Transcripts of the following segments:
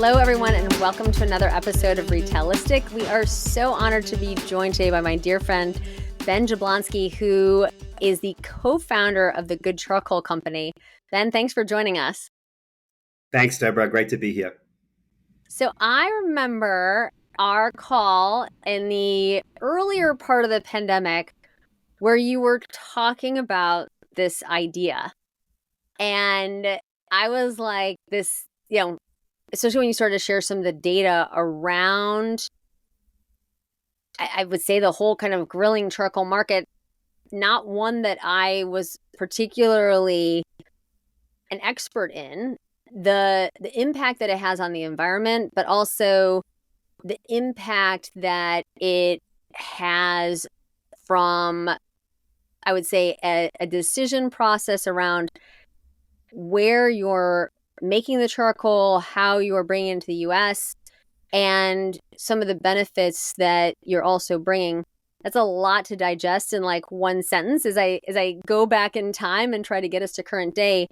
Hello, everyone, and welcome to another episode of Retailistic. We are so honored to be joined today by my dear friend, Ben Jablonski, who is the co-founder of the Good Charcoal Company. Ben, thanks for joining us. Thanks, Deborah. Great to be here. So I remember our call in the earlier part of the pandemic where you were talking about this idea. And I was like, especially when you started to share some of the data around, I would say, the whole kind of grilling charcoal market, not one that I was particularly an expert in, the impact that it has on the environment, but also the impact that it has from, I would say, a decision process around where you're making the charcoal, how you're bringing it into the US, and some of the benefits that you're also bringing. That's a lot to digest in like one sentence as I go back in time and try to get us to current day.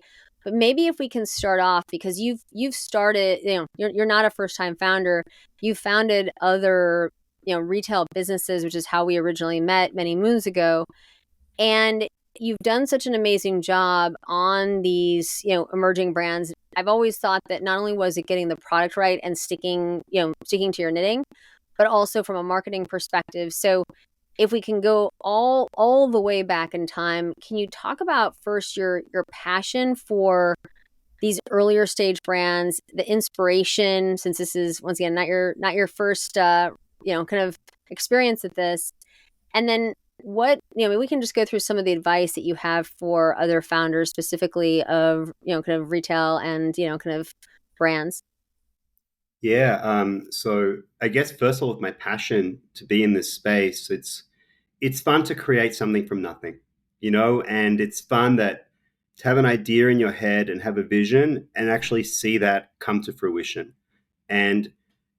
But maybe if we can start off, because you've started, you're not a first-time founder. You founded other, retail businesses, which is how we originally met many moons ago. And you've done such an amazing job on these, emerging brands. I've always thought that not only was it getting the product right and sticking to your knitting, but also from a marketing perspective. So if we can go all the way back in time, can you talk about first your passion for these earlier stage brands, the inspiration, since this is once again not your first kind of experience at this, and then what, we can just go through some of the advice that you have for other founders, specifically of, kind of retail and, kind of brands. Yeah. So I guess first of all, with my passion to be in this space, it's fun to create something from nothing, and it's fun to have an idea in your head and have a vision and actually see that come to fruition. And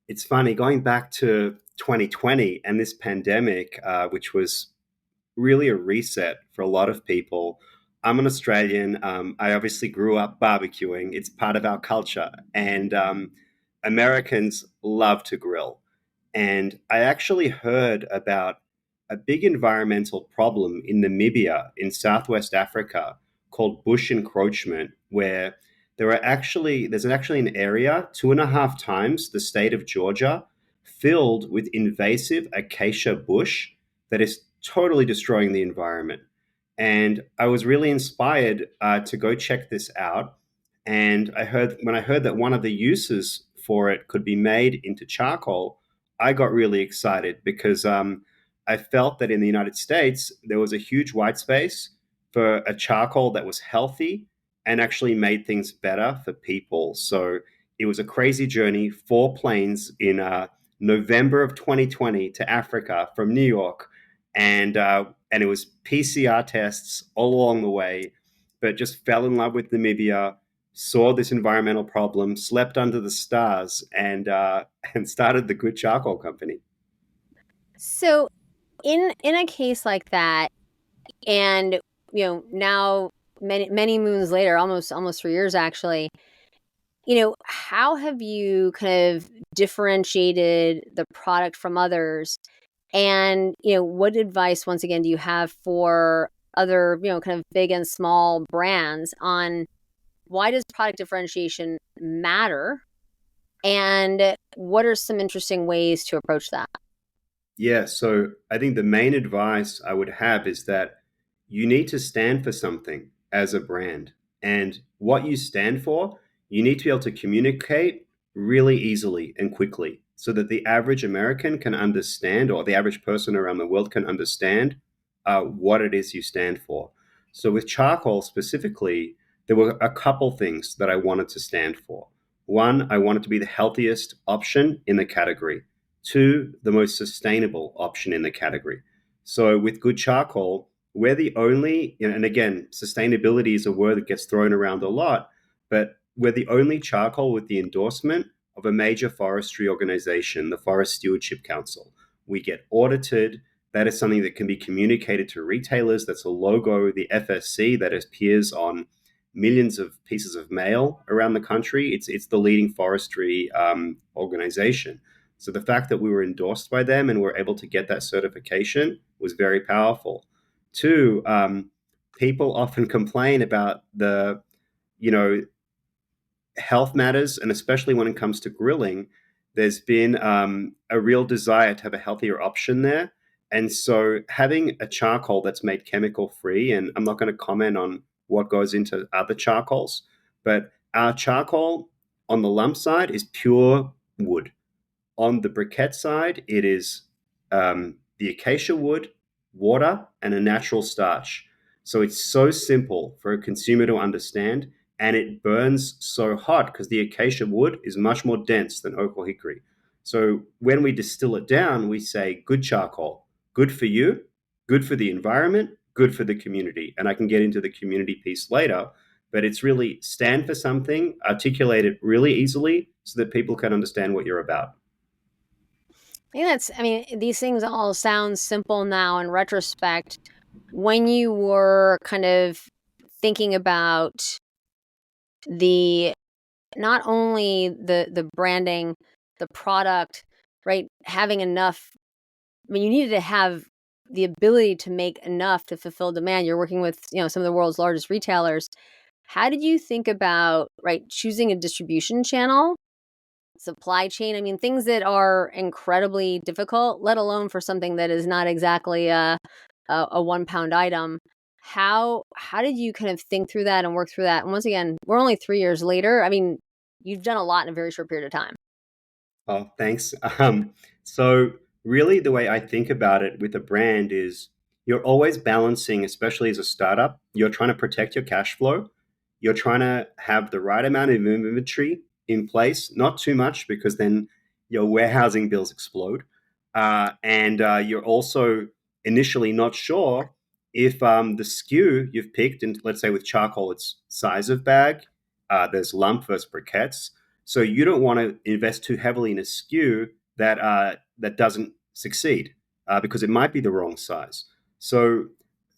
it's funny going back to 2020 and this pandemic, which was really a reset for a lot of people. I'm an Australian. I obviously grew up barbecuing. It's part of our culture. And Americans love to grill. And I actually heard about a big environmental problem in Namibia, in Southwest Africa, called bush encroachment, where there's actually an area 2.5 times the state of Georgia filled with invasive acacia bush that is totally destroying the environment. And I was really inspired to go check this out. And when I heard that one of the uses for it could be made into charcoal, I got really excited because I felt that in the United States there was a huge white space for a charcoal that was healthy and actually made things better for people. So it was a crazy journey, 4 planes in November of 2020 to Africa from New York, and it was PCR tests all along the way, but just fell in love with Namibia, saw this environmental problem, slept under the stars, and and started the Good Charcoal Company. So in a case like that, and now many moons later, almost 3 years actually, how have you kind of differentiated the product from others? And, what advice, once again, do you have for other, kind of big and small brands on why does product differentiation matter? And what are some interesting ways to approach that? Yeah, so I think the main advice I would have is that you need to stand for something as a brand. And what you stand for, you need to be able to communicate really easily and quickly so that the average American can understand, or the average person around the world can understand what it is you stand for. So with charcoal specifically, there were a couple things that I wanted to stand for. One, I wanted to be the healthiest option in the category. Two, the most sustainable option in the category. So with Good Charcoal, we're the only, and again, sustainability is a word that gets thrown around a lot, but we're the only charcoal with the endorsement of a major forestry organization, the Forest Stewardship Council. We get audited. That is something that can be communicated to retailers. That's a logo, the FSC, that appears on millions of pieces of mail around the country. It's the leading forestry organization. So the fact that we were endorsed by them and were able to get that certification was very powerful. Two, people often complain about the, you know, health matters, and especially when it comes to grilling, there's been a real desire to have a healthier option there. And so having a charcoal that's made chemical free, and I'm not going to comment on what goes into other charcoals, but our charcoal on the lump side is pure wood. On the briquette side, it is the acacia wood, water, and a natural starch. So it's so simple for a consumer to understand, and it burns so hot because the acacia wood is much more dense than oak or hickory. So when we distill it down, we say good charcoal, good for you, good for the environment, good for the community. And I can get into the community piece later, but it's really stand for something, articulate it really easily so that people can understand what you're about. I mean, these things all sound simple now in retrospect. When you were kind of thinking about the not only the branding, the product, right? Having enough, I mean, you needed to have the ability to make enough to fulfill demand. You're working with, some of the world's largest retailers. How did you think about, right, choosing a distribution channel, supply chain? I mean, things that are incredibly difficult, let alone for something that is not exactly a 1 pound item. How did you kind of think through that and work through that? And once again, we're only 3 years later. I mean, you've done a lot in a very short period of time. Oh, thanks. So really the way I think about it with a brand is you're always balancing, especially as a startup, you're trying to protect your cash flow. You're trying to have the right amount of inventory in place, not too much because then your warehousing bills explode. And you're also initially not sure if the SKU you've picked, and let's say with charcoal, it's size of bag, there's lump versus briquettes, so you don't want to invest too heavily in a SKU that doesn't succeed because it might be the wrong size. So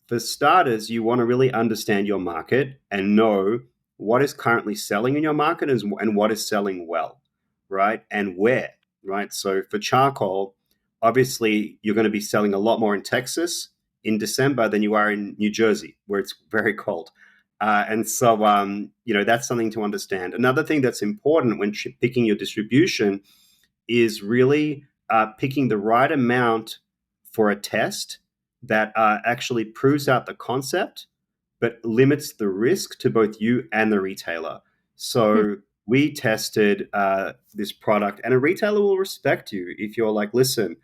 for starters, you want to really understand your market and know what is currently selling in your market and what is selling well, right? And where, right? So for charcoal, obviously you're going to be selling a lot more in Texas in December than you are in New Jersey, where it's very cold. And so, that's something to understand. Another thing that's important when picking your distribution is really picking the right amount for a test that actually proves out the concept, but limits the risk to both you and the retailer. Hmm. So we tested this product, and a retailer will respect you if you're like, listen,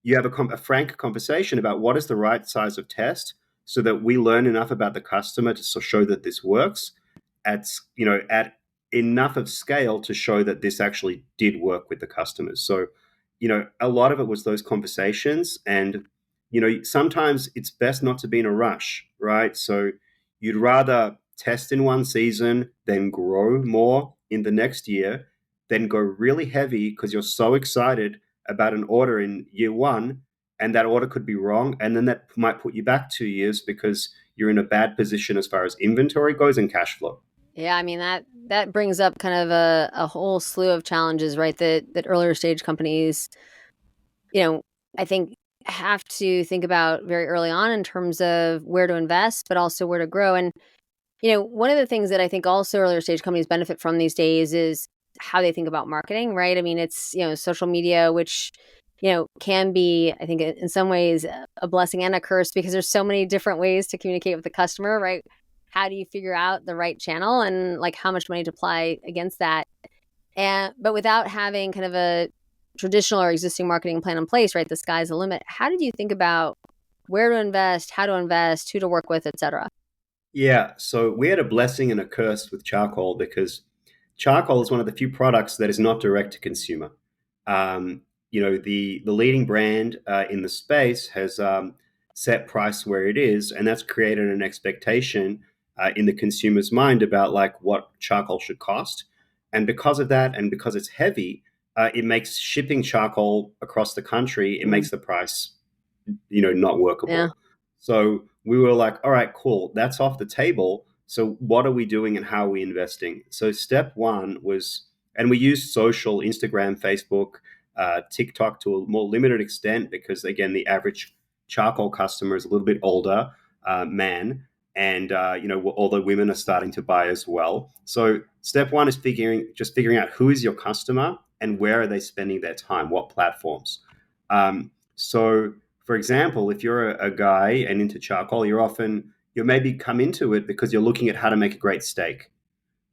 you have a frank conversation about what is the right size of test so that we learn enough about the customer to show that this works at enough of scale to show that this actually did work with the customers. So a lot of it was those conversations, and sometimes it's best not to be in a rush, right? So you'd rather test in one season, then grow more in the next year, then go really heavy because you're so excited about an order in year one, and that order could be wrong, and then that might put you back 2 years because you're in a bad position as far as inventory goes and cash flow. Yeah, I mean that brings up kind of a whole slew of challenges, right? That earlier stage companies, you know, I think have to think about very early on in terms of where to invest, but also where to grow. And one of the things that I think also earlier stage companies benefit from these days is how they think about marketing, right? I mean, it's, social media, which, can be, I think, in some ways a blessing and a curse because there's so many different ways to communicate with the customer, right? How do you figure out the right channel and like how much money to apply against that? But without having kind of a traditional or existing marketing plan in place, right? The sky's the limit. How did you think about where to invest, how to invest, who to work with, et cetera? Yeah, so we had a blessing and a curse with charcoal because charcoal is one of the few products that is not direct to consumer. The leading brand in the space has set price where it is, and that's created an expectation in the consumer's mind about like what charcoal should cost. And because of that, and because it's heavy, it makes shipping charcoal across the country. It Mm, makes the price, not yeah. workable. So we were like, all right, cool, that's off the table. So what are we doing and how are we investing? So step one was, and we used social, Instagram, Facebook, TikTok to a more limited extent because again, the average charcoal customer is a little bit older man, and all the women are starting to buy as well. So step one is figuring out who is your customer and where are they spending their time, what platforms. So for example, if you're a guy and into charcoal, you maybe come into it because you're looking at how to make a great steak,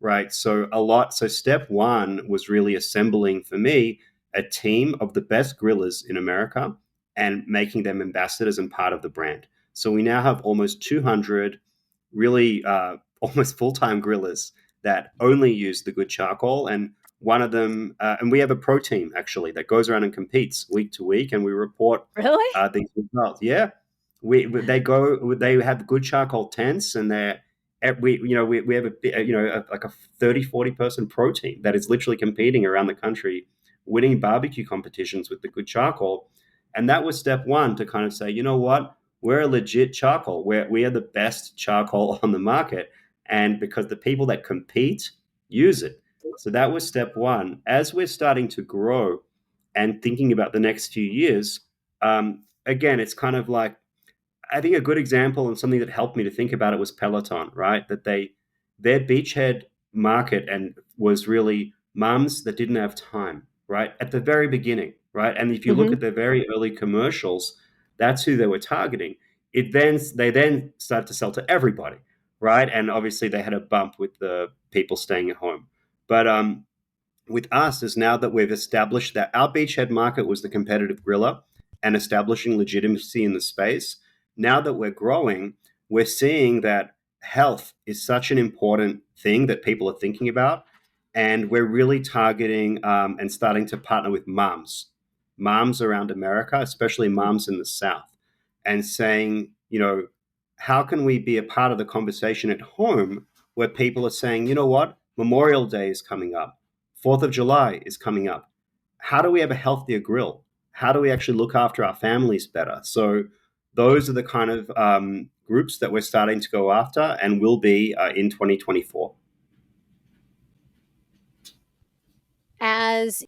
right? So step one was really assembling for me a team of the best grillers in America and making them ambassadors and part of the brand. So we now have almost 200 really almost full-time grillers that only use the good charcoal. And one of them, and we have a pro team actually that goes around and competes week to week, and we report Really? these results. Yeah, they have good charcoal tents, and we have like a 30-40 person pro team that is literally competing around the country, winning barbecue competitions with the good charcoal. And that was step one to kind of say, you know what, we're a legit charcoal. We are the best charcoal on the market. And because the people that compete use it. So that was step one. As we're starting to grow and thinking about the next few years, again, it's kind of like, I think a good example and something that helped me to think about it was Peloton, right? Their beachhead market and was really mums that didn't have time, right? At the very beginning, right? And if you look Mm-hmm. at their very early commercials, that's who they were targeting. They then started to sell to everybody, right? And obviously they had a bump with the people staying at home. But with us is now that we've established that our beachhead market was the competitive griller and establishing legitimacy in the space. Now that we're growing, we're seeing that health is such an important thing that people are thinking about. And we're really targeting and starting to partner with moms around America, especially moms in the South, and saying, how can we be a part of the conversation at home where people are saying, you know what, Memorial Day is coming up. 4th of July is coming up. How do we have a healthier grill? How do we actually look after our families better? So, those are the kind of groups that we're starting to go after and will be in 2024. As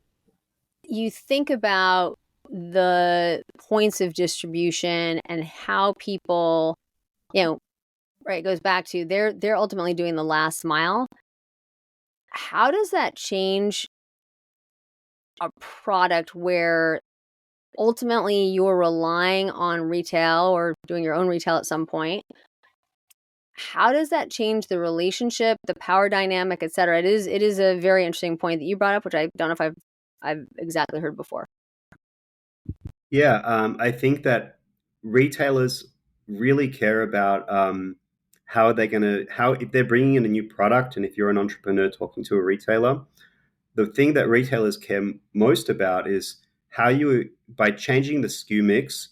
you think about the points of distribution and how people, right, it goes back to they're ultimately doing the last mile. How does that change a product where ultimately you're relying on retail or doing your own retail at some point? How does that change the relationship, the power dynamic, et cetera? It is a very interesting point that you brought up, which I don't know if I've exactly heard before. Yeah, I think that retailers really care about how are they going to, how if they're bringing in a new product, and if you're an entrepreneur talking to a retailer, the thing that retailers care most about is how you, by changing the SKU mix,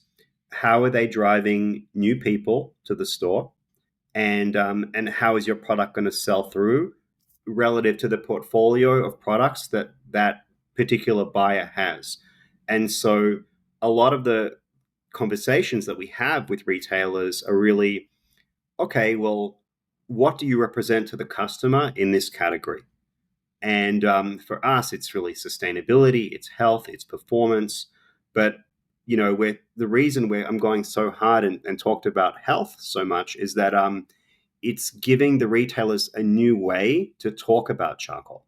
how are they driving new people to the store, and how is your product going to sell through relative to the portfolio of products that particular buyer has. And so a lot of the conversations that we have with retailers are really, okay, well, what do you represent to the customer in this category? And for us, it's really sustainability, it's health, it's performance. But the reason where I'm going so hard and talked about health so much is that it's giving the retailers a new way to talk about charcoal.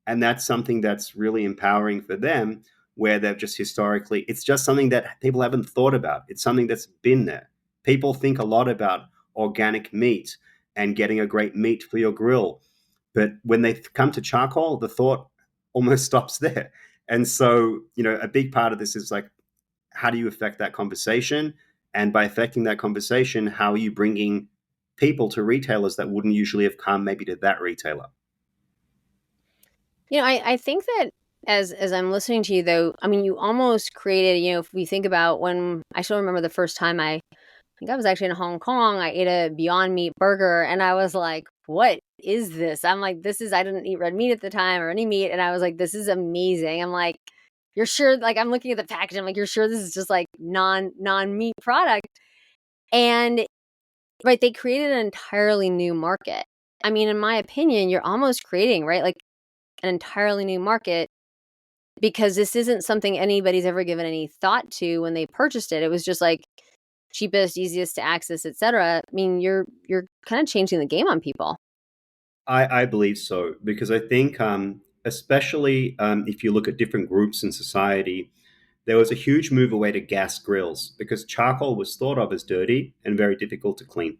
And that's something that's really empowering for them, where they've just historically, it's just something that people haven't thought about. It's something that's been there. People think a lot about organic meat and getting a great meat for your grill. But when they come to charcoal, the thought almost stops there. And so, a big part of this is like, how do you affect that conversation? And by affecting that conversation, how are you bringing people to retailers that wouldn't usually have come maybe to that retailer? I think that as I'm listening to you though, I mean, you almost created, if we think about when I still remember the first time I think I was actually in Hong Kong, I ate a Beyond Meat burger and I was like, what is this? I'm like, I didn't eat red meat at the time or any meat. And I was like, this is amazing. I'm like, you're sure, like, I'm looking at the package. I'm like, you're sure this is just like non-meat product? And right, they created an entirely new market. I mean, in my opinion, you're almost creating, right, like an entirely new market because this isn't something anybody's ever given any thought to when they purchased it. It was just like cheapest, easiest to access, etc. I mean, you're kind of changing the game on people. I believe so because I think, especially if you look at different groups in society, there was a huge move away to gas grills because charcoal was thought of as dirty and very difficult to clean.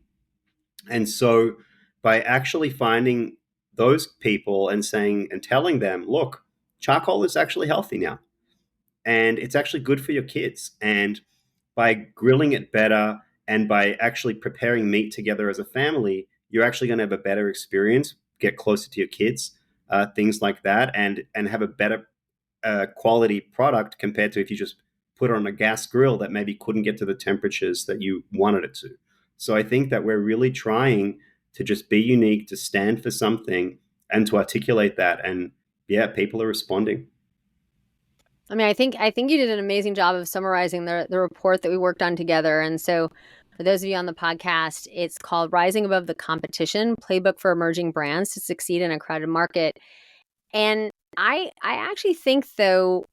And so, by actually finding those people and saying and telling them, look, charcoal is actually healthy now and it's actually good for your kids. And by grilling it better and by actually preparing meat together as a family, you're actually going to have a better experience, get closer to your kids, things like that, and have a better quality product compared to if you just put it on a gas grill that maybe couldn't get to the temperatures that you wanted it to. So I think that we're really trying to just be unique, to stand for something, and to articulate that. And yeah, people are responding. I mean, I think you did an amazing job of summarizing the report that we worked on together. And so, for those of you on the podcast, it's called "Rising Above the Competition: Playbook for Emerging Brands to Succeed in a Crowded Market." And I actually think though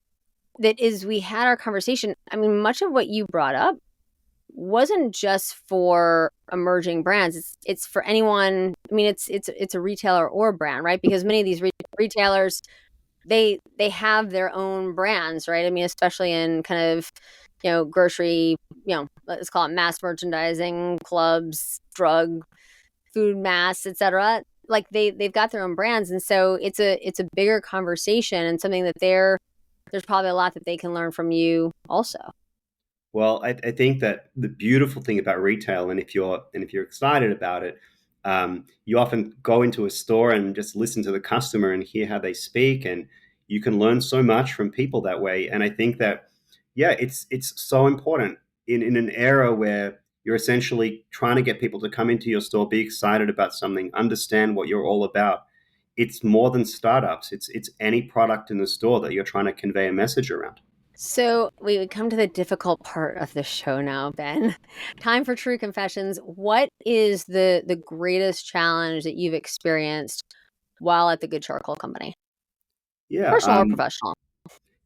that as we had our conversation, I mean, much of what you brought up wasn't just for emerging brands. It's for anyone. I mean, it's a retailer or brand, right? Because many of these retailers they have their own brands, right? I mean, especially in kind of, grocery, let's call it mass merchandising, clubs, drug, food mass, etc. Like they've got their own brands, and so it's a bigger conversation and something that there's probably a lot that they can learn from you also. Well, I think that the beautiful thing about retail, and if you're excited about it, you often go into a store and just listen to the customer and hear how they speak, and you can learn so much from people that way. And I think that, yeah, it's so important in an era where you're essentially trying to get people to come into your store, be excited about something, understand what you're all about. It's more than startups. It's any product in the store that you're trying to convey a message around. So we would come to the difficult part of the show now, Ben. Time for true confessions. What is the greatest challenge that you've experienced while at the Good Charcoal Company? Yeah, Personal or professional?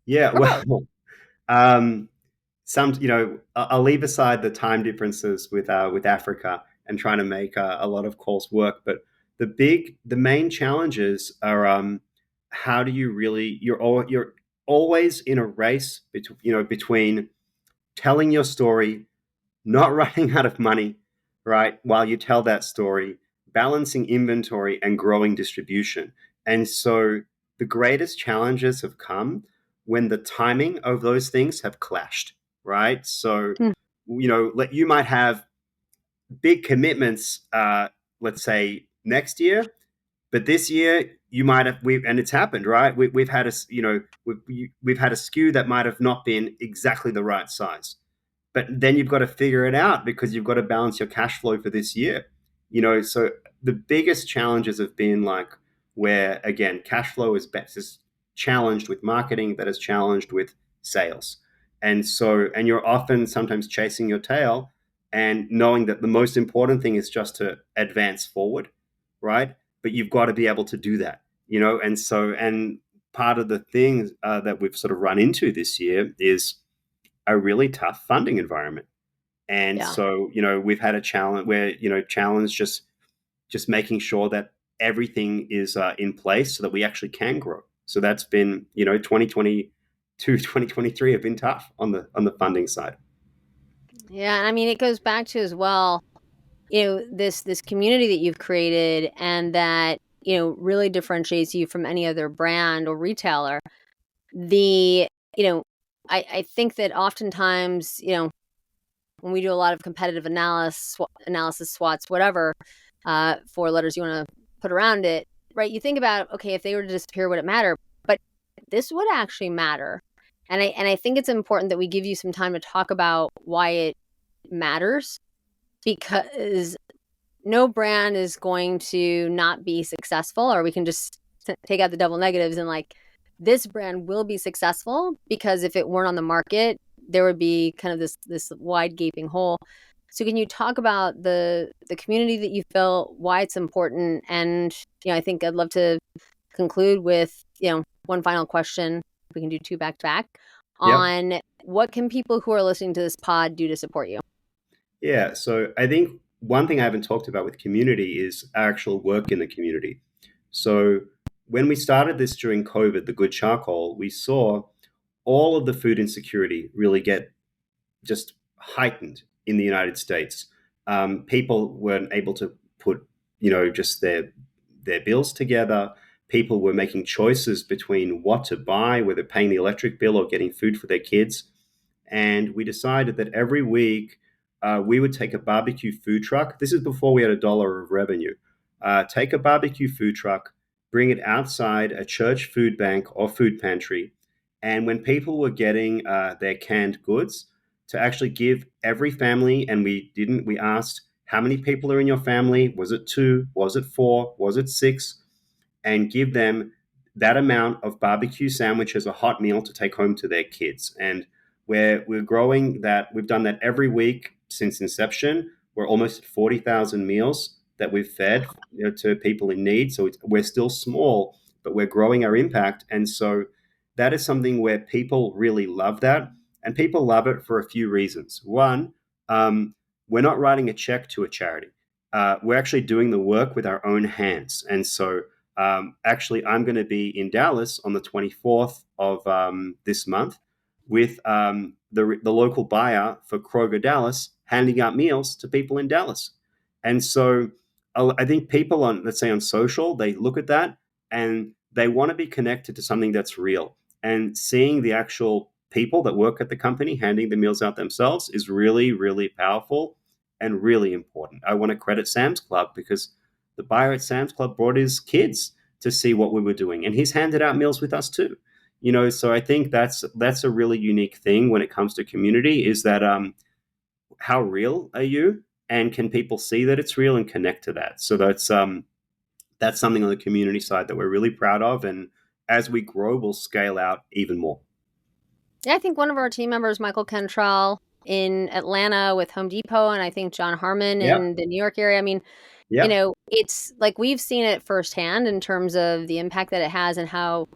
yeah. Or both? Well, um, I'll leave aside the time differences with Africa and trying to make a lot of calls work. But the main challenges are, how do you really you're always in a race between telling your story, not running out of money, right, while you tell that story, balancing inventory and growing distribution. And so the greatest challenges have come when the timing of those things have clashed, right? So, Hmm. you might have big commitments, let's say next year, but this year you might have, and it's happened, right? We've had we've had a SKU that might have not been exactly the right size, but then you've got to figure it out because you've got to balance your cash flow for this year. So the biggest challenges have been like where again cash flow is challenged with marketing, that is challenged with sales. And you're often sometimes chasing your tail and knowing that the most important thing is just to advance forward, right? But you've got to be able to do that, and part of the thing that we've sort of run into this year is a really tough funding environment. And Yeah. so, we've had a challenge where, challenge just making sure that everything is in place so that we actually can grow. So that's been, 2022, 2023 have been tough on the funding side. Yeah, and I mean it goes back to as well, this community that you've created and that, really differentiates you from any other brand or retailer. The, you know, I think that oftentimes, when we do a lot of competitive analysis, SWOTs, whatever, 4 letters you want to put around it, right? You think about, okay, if they were to disappear, would it matter? But this would actually matter. And I think it's important that we give you some time to talk about why it matters, because no brand is going to not be successful, or we can just take out the double negatives and like, this brand will be successful because if it weren't on the market, there would be kind of this wide gaping hole. So can you talk about the community that you feel, why it's important, and I think I'd love to conclude with one final question. We can do two back to back Yep. on what can people who are listening to this pod do to support you? Yeah. So I think one thing I haven't talked about with community is our actual work in the community. So when we started this during COVID, the good charcoal, we saw all of the food insecurity really get just heightened in the United States. People weren't able to put, just their bills together. People were making choices between what to buy, whether paying the electric bill or getting food for their kids. And we decided that every week we would take a barbecue food truck. This is before we had $1 of revenue. Take a barbecue food truck, bring it outside a church food bank or food pantry, and when people were getting their canned goods, to actually give every family, and we asked, how many people are in your family? Was it two? Was it four? Was it six? And give them that amount of barbecue sandwiches, a hot meal to take home to their kids. And we're growing that. We've done that every week since inception. We're almost at 40,000 meals that we've fed to people in need. So we're still small, but we're growing our impact. And so that is something where people really love that. And people love it for a few reasons. One, we're not writing a check to a charity. We're actually doing the work with our own hands. And so actually, I'm going to be in Dallas on the 24th of this month with the local buyer for Kroger Dallas, handing out meals to people in Dallas. And so I think people on, let's say on social, they look at that and they want to be connected to something that's real. And seeing the actual people that work at the company handing the meals out themselves is really, really powerful and really important. I want to credit Sam's Club because the buyer at Sam's Club brought his kids to see what we were doing, and he's handed out meals with us too. So I think that's a really unique thing when it comes to community is that how real are you, and can people see that it's real and connect to that? So that's something on the community side that we're really proud of, and as we grow, we'll scale out even more. Yeah, I think one of our team members, Michael Cantrell in Atlanta with Home Depot, and I think John Harmon Yep. in the New York area. I mean, Yep. it's like we've seen it firsthand in terms of the impact that it has and how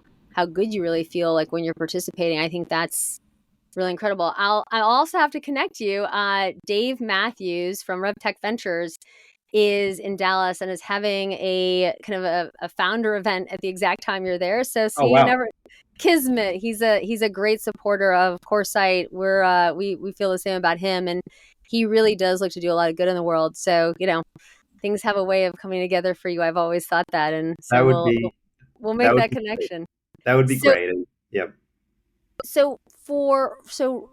good you really feel like when you're participating. I think that's really incredible. I also have to connect you. Dave Matthews from RevTech Ventures is in Dallas and is having a kind of a founder event at the exact time you're there. So Oh see, you wow. never Kismet. He's a great supporter of Coresight. We feel the same about him, and he really does look to do a lot of good in the world. So things have a way of coming together for you. I've always thought that, and That so would we'll that make would that be great. connection. That would be So great. And yeah.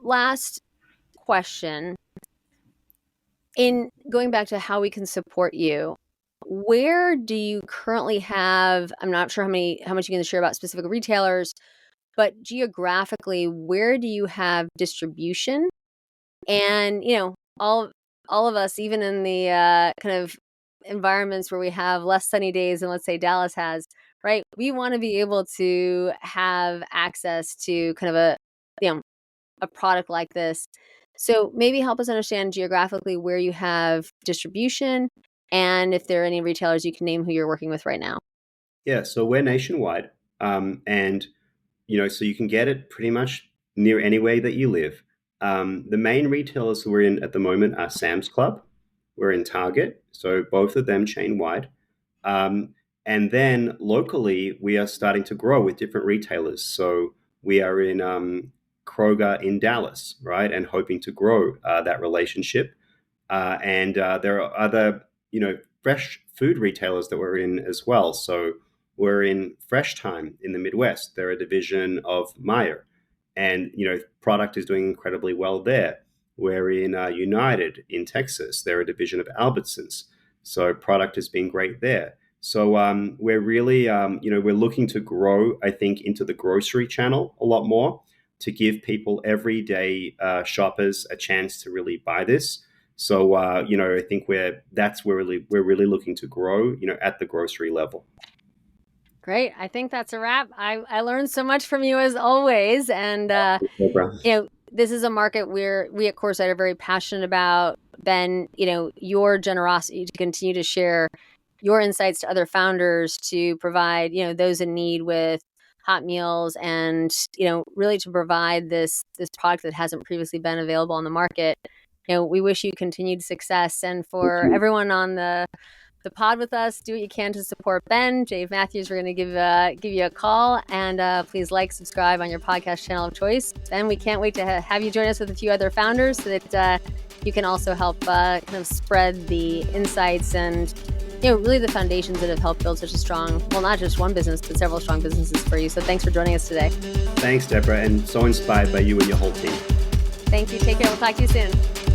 last question, in going back to how we can support you, where do you currently have, I'm not sure how much you can share about specific retailers, but geographically, where do you have distribution? And all of us, even in the kind of environments where we have less sunny days than let's say Dallas has, right? We want to be able to have access to kind of a product like this. So maybe help us understand geographically where you have distribution and if there are any retailers you can name who you're working with right now. Yeah. So we're nationwide, and so you can get it pretty much near anywhere that you live. The main retailers we're in at the moment are Sam's Club. We're in Target, so both of them chain wide. Um, and then locally, we are starting to grow with different retailers. So we are in Kroger in Dallas, right, and hoping to grow that relationship. And there are other, fresh food retailers that we're in as well. So we're in Fresh Time in the Midwest. They're a division of Meyer, and product is doing incredibly well there. We're in United in Texas. They're a division of Albertsons, so product has been great there. So we're really, we're looking to grow, I think, into the grocery channel a lot more to give people everyday shoppers a chance to really buy this. So I think we're really looking to grow, at the grocery level. Great. I think that's a wrap. I learned so much from you as always. And, Deborah. this is a market where we at Coresight are very passionate about Ben, your generosity to continue to share your insights to other founders, to provide, those in need with hot meals, and, really to provide this product that hasn't previously been available on the market. We wish you continued success. And for everyone on the pod with us, do what you can to support Ben. Dave Matthews, we're going to give you a call, and please subscribe on your podcast channel of choice. Ben, we can't wait to have you join us with a few other founders so that you can also help kind of spread the insights and really the foundations that have helped build such a strong, well, not just one business, but several strong businesses for you. So thanks for joining us today. Thanks, Deborah, and so inspired by you and your whole team. Thank you. Take care. We'll talk to you soon.